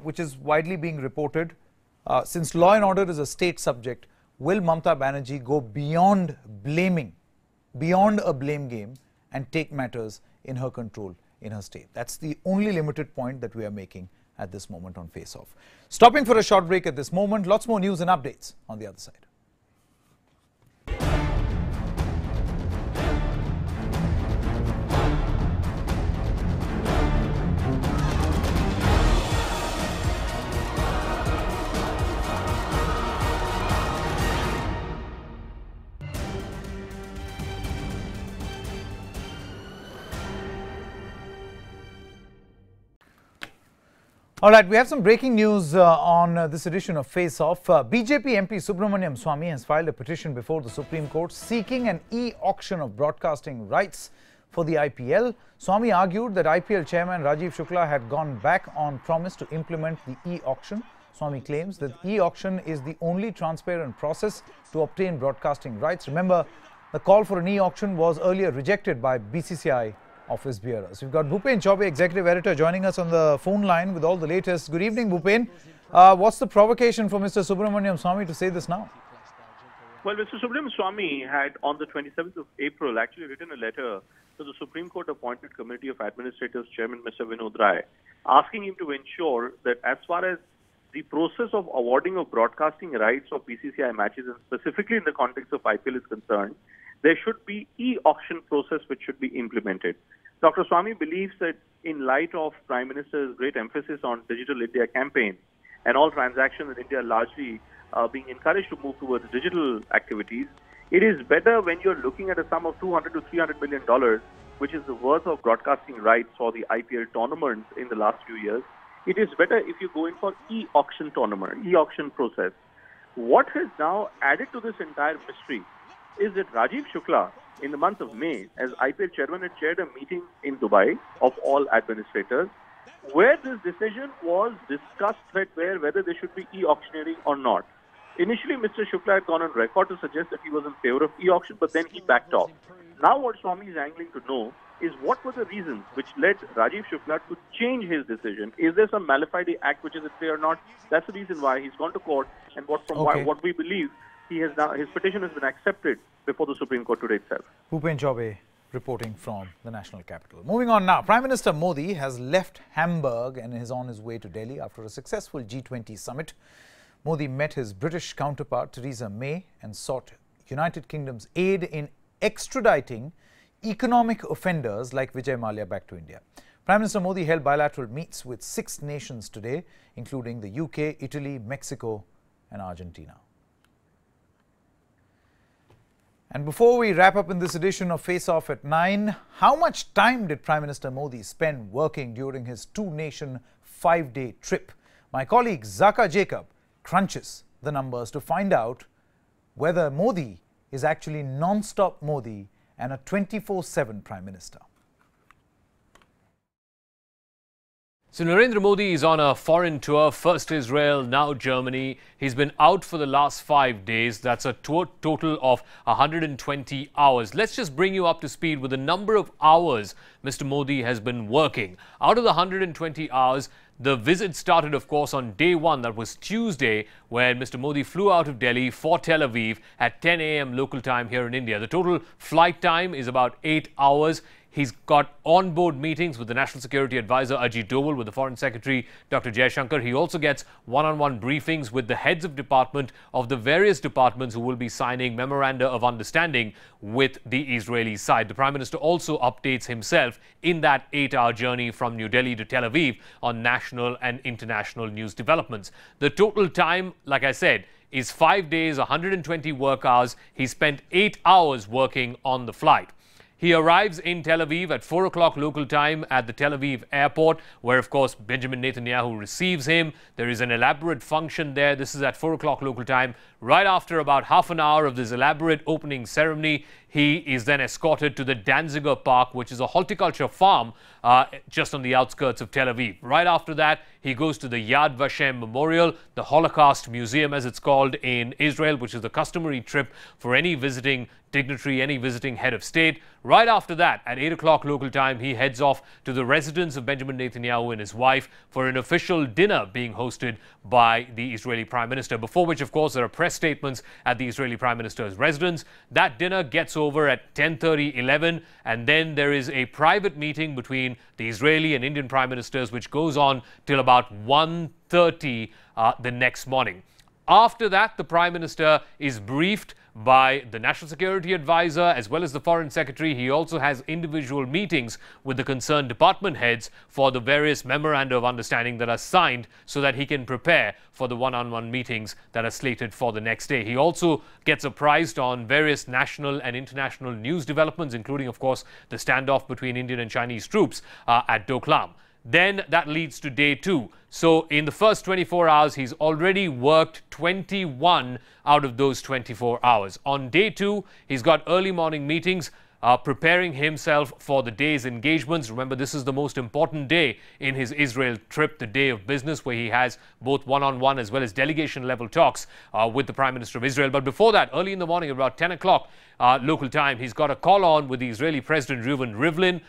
which is widely being reported. Since law and order is a state subject, will Mamata Banerjee go beyond blaming, beyond a blame game, and take matters in her control in her state? That's the only limited point that we are making at this moment on Face Off. Stopping for a short break at this moment. Lots more news and updates on the other side. All right, we have some breaking news on this edition of Face Off. BJP MP Subramaniam Swamy has filed a petition before the Supreme Court seeking an e-auction of broadcasting rights for the IPL. Swamy argued that IPL chairman Rajiv Shukla had gone back on promise to implement the e-auction. Swamy claims that e-auction is the only transparent process to obtain broadcasting rights. Remember, the call for an e-auction was earlier rejected by BCCI office bearers. We've got Bhupen Chaubey, Executive Editor, joining us on the phone line with all the latest. Good evening, Bhupen. What's the provocation for Mr. Subramaniam Swamy to say this now? Well, Mr. Subramaniam Swamy had, on the 27th of April, actually written a letter to the Supreme Court appointed Committee of Administrators Chairman, Mr. Vinod Rai, asking him to ensure that as far as the process of awarding of broadcasting rights of BCCI matches, and specifically in the context of IPL is concerned, there should be e-auction process which should be implemented. Dr. Swamy believes that in light of Prime Minister's great emphasis on Digital India campaign and all transactions in India largely being encouraged to move towards digital activities, it is better when you're looking at a sum of $200 to $300 million, which is the worth of broadcasting rights for the IPL tournaments in the last few years. It is better if you go in for e-auction tournament, e-auction process. What has now added to this entire mystery is that Rajiv Shukla, in the month of May, as IPL chairman, had chaired a meeting in Dubai of all administrators, where this decision was discussed threadbare whether there should be e-auctioneering or not. Initially, Mr. Shukla had gone on record to suggest that he was in favor of e-auction, but then he backed off. Now what Swamy is angling to know is what were the reasons which led Rajiv Shukla to change his decision. Is there some malified act which is at play or not? That's the reason why he's gone to court, and what we believe, his petition has been accepted before the Supreme Court today itself. Bhupen Chaubey reporting from the national capital. Moving on now, Prime Minister Modi has left Hamburg and is on his way to Delhi after a successful G20 summit. Modi met his British counterpart Theresa May and sought United Kingdom's aid in extraditing economic offenders like Vijay Mallya back to India. Prime Minister Modi held bilateral meets with 6 nations today, including the UK, Italy, Mexico and Argentina. And before we wrap up in this edition of Face Off at 9, how much time did Prime Minister Modi spend working during his 2-nation 5-day trip. My colleague Zaka Jacob crunches the numbers to find out whether Modi is actually non-stop Modi and a 24/7 Prime Minister. So Narendra Modi is on a foreign tour, first Israel, now Germany. He's been out for the last 5 days. That's a total of 120 hours. Let's just bring you up to speed with the number of hours Mr. Modi has been working. Out of the 120 hours, the visit started, of course, on day one. That was Tuesday, when Mr. Modi flew out of Delhi for Tel Aviv at 10 a.m. local time here in India. The total flight time is about 8 hours. He's got on-board meetings with the National Security Advisor Ajit Doval, with the Foreign Secretary Dr. Jaishankar. He also gets one-on-one briefings with the heads of department of the various departments who will be signing memoranda of understanding with the Israeli side. The Prime Minister also updates himself in that 8-hour journey from New Delhi to Tel Aviv on national and international news developments. The total time, like I said, is 5 days, 120 work hours. He spent 8 hours working on the flight. He arrives in Tel Aviv at 4 o'clock local time at the Tel Aviv airport, where, of course, Benjamin Netanyahu receives him. There is an elaborate function there. This is at 4 o'clock local time. Right after about half an hour of this elaborate opening ceremony, he is then escorted to the Danziger Park, which is a horticulture farm just on the outskirts of Tel Aviv. Right after that, he goes to the Yad Vashem Memorial, the Holocaust Museum, as it's called in Israel, which is the customary trip for any visiting dignitary, any visiting head of state. Right after that, at 8 o'clock local time, he heads off to the residence of Benjamin Netanyahu and his wife for an official dinner being hosted by the Israeli Prime Minister, before which, of course, there are press statements at the Israeli Prime Minister's residence. That dinner gets over at 10:30, 11, and then there is a private meeting between the Israeli and Indian Prime Ministers, which goes on till about 1:30 the next morning. After that, the Prime Minister is briefed by the National Security Advisor as well as the Foreign Secretary. He also has individual meetings with the concerned department heads for the various memoranda of understanding that are signed, so that he can prepare for the one-on-one meetings that are slated for the next day. He also gets apprised on various national and international news developments, including, of course, the standoff between Indian and Chinese troops at Doklam. Then that leads to day two. So in the first 24 hours, he's already worked 21 out of those 24 hours. On day two, he's got early morning meetings, preparing himself for the day's engagements. Remember, this is the most important day in his Israel trip, the day of business, where he has both one-on-one as well as delegation-level talks with the Prime Minister of Israel. But before that, early in the morning, about 10 o'clock local time, he's got a call on with the Israeli President Reuven Rivlin.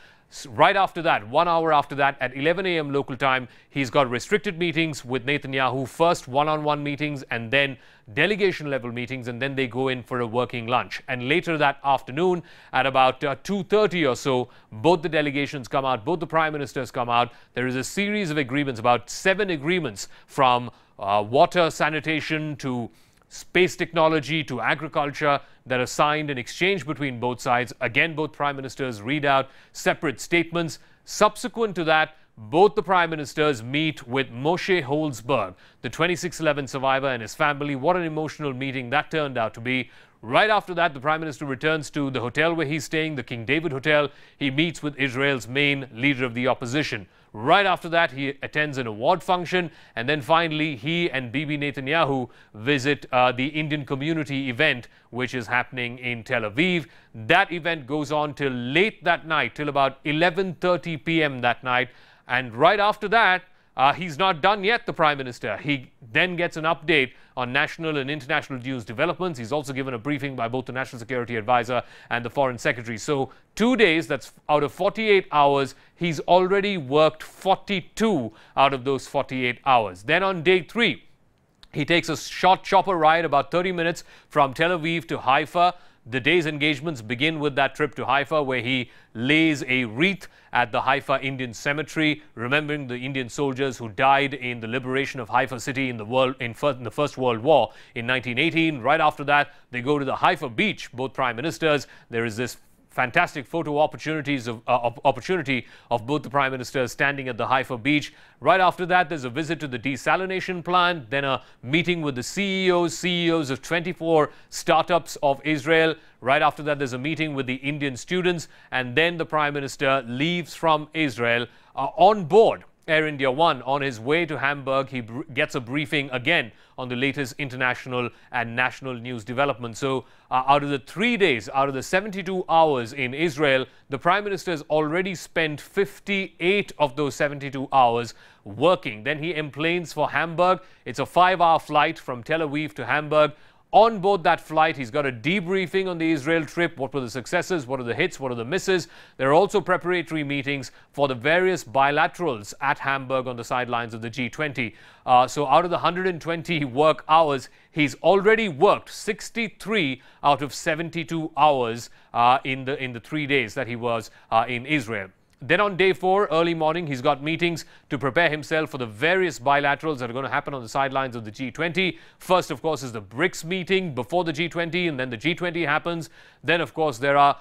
Right after that, 1 hour after that, at 11 a.m. local time, he's got restricted meetings with Netanyahu, first one-on-one meetings and then delegation-level meetings, and then they go in for a working lunch. And later that afternoon, at about 2:30 or so, both the delegations come out, both the prime ministers come out. There is a series of agreements, about 7 agreements, from water, sanitation to space technology to agriculture, that are signed and exchanged between both sides. Again, both prime ministers read out separate statements. Subsequent to that, both the prime ministers meet with Moshe Holzberg, the 26/11 survivor, and his family. What an emotional meeting that turned out to be. Right after that, the Prime Minister returns to the hotel where he's staying, the King David Hotel. He meets with Israel's main leader of the opposition. Right after that, he attends an award function. And then finally, he and Bibi Netanyahu visit the Indian community event, which is happening in Tel Aviv. That event goes on till late that night, till about 11:30 p.m. that night. And right after that, he's not done yet, the Prime Minister. He then gets an update on national and international news developments. He's also given a briefing by both the National Security Advisor and the Foreign Secretary. So 2 days, that's out of 48 hours, he's already worked 42 out of those 48 hours. Then on day 3, he takes a short chopper ride, about 30 minutes, from Tel Aviv to Haifa. The day's engagements begin with that trip to Haifa, where he lays a wreath at the Haifa Indian Cemetery, remembering the Indian soldiers who died in the liberation of Haifa city in the First World War in 1918. Right after that, they go to the Haifa beach, both prime ministers. There is this fantastic photo opportunity of both the prime ministers standing at the Haifa beach. Right after that, there's a visit to the desalination plant, then a meeting with the CEOs of 24 startups of Israel. Right after that, there's a meeting with the Indian students, and then the prime minister leaves from Israel on board Air India One. On his way to Hamburg, he gets a briefing again on the latest international and national news developments. So out of the 3 days, out of the 72 hours in Israel, the Prime Minister has already spent 58 of those 72 hours working. Then he enplanes for Hamburg. It's a 5-hour flight from Tel Aviv to Hamburg. On board that flight, he's got a debriefing on the Israel trip. What were the successes? What are the hits? What are the misses? There are also preparatory meetings for the various bilaterals at Hamburg on the sidelines of the G20. So out of the 120 work hours, he's already worked 63 out of 72 hours in the 3 days that he was in Israel. Then on day 4, early morning, he's got meetings to prepare himself for the various bilaterals that are going to happen on the sidelines of the G20. First, of course, is the BRICS meeting before the G20, and then the G20 happens. Then, of course, there are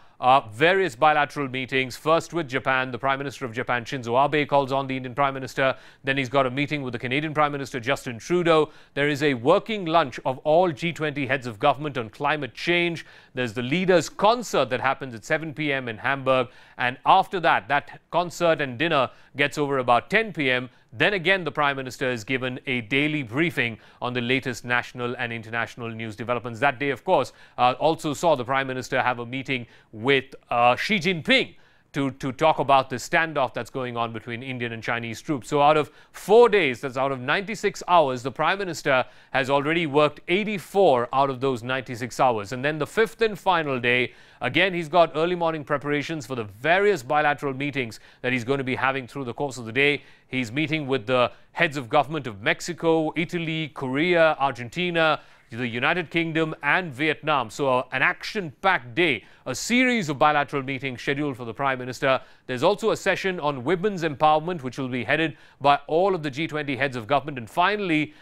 various bilateral meetings, first with Japan. The Prime Minister of Japan, Shinzo Abe, calls on the Indian Prime Minister. Then he's got a meeting with the Canadian Prime Minister, Justin Trudeau. There is a working lunch of all G20 heads of government on climate change. There's the leaders' concert that happens at 7 p.m. in Hamburg. And after that, that concert and dinner gets over about 10 p.m. Then again, the Prime Minister is given a daily briefing on the latest national and international news developments. That day, of course, also saw the Prime Minister have a meeting with Xi Jinping to talk about the standoff that's going on between Indian and Chinese troops. So out of 4 days, that's out of 96 hours, the Prime Minister has already worked 84 out of those 96 hours. And then the 5th and final day, again, he's got early morning preparations for the various bilateral meetings that he's going to be having through the course of the day. He's meeting with the heads of government of Mexico, Italy, Korea, Argentina, the United Kingdom and Vietnam. So an action-packed day, a series of bilateral meetings scheduled for the Prime Minister. There's also a session on women's empowerment, which will be headed by all of the G20 heads of government. And finally,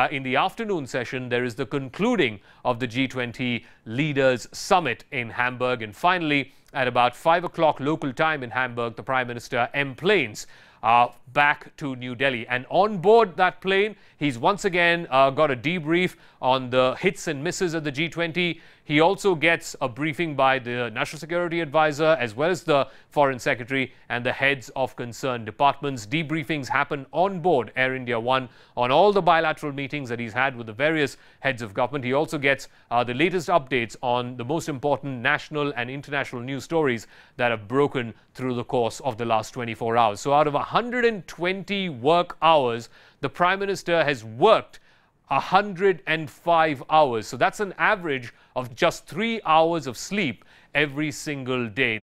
in the afternoon session, there is the concluding of the G20 Leaders Summit in Hamburg. And finally, at about 5 o'clock local time in Hamburg, the Prime Minister enplanes back to New Delhi. And on board that plane, he's once again got a debrief on the hits and misses of the G20. He also gets a briefing by the National Security Advisor as well as the Foreign Secretary and the heads of concerned departments. Debriefings happen on board Air India One on all the bilateral meetings that he's had with the various heads of government. He also gets the latest updates on the most important national and international news stories that have broken through the course of the last 24 hours. So out of 120 work hours, the Prime Minister has worked 105 hours. So that's an average of just 3 hours of sleep every single day.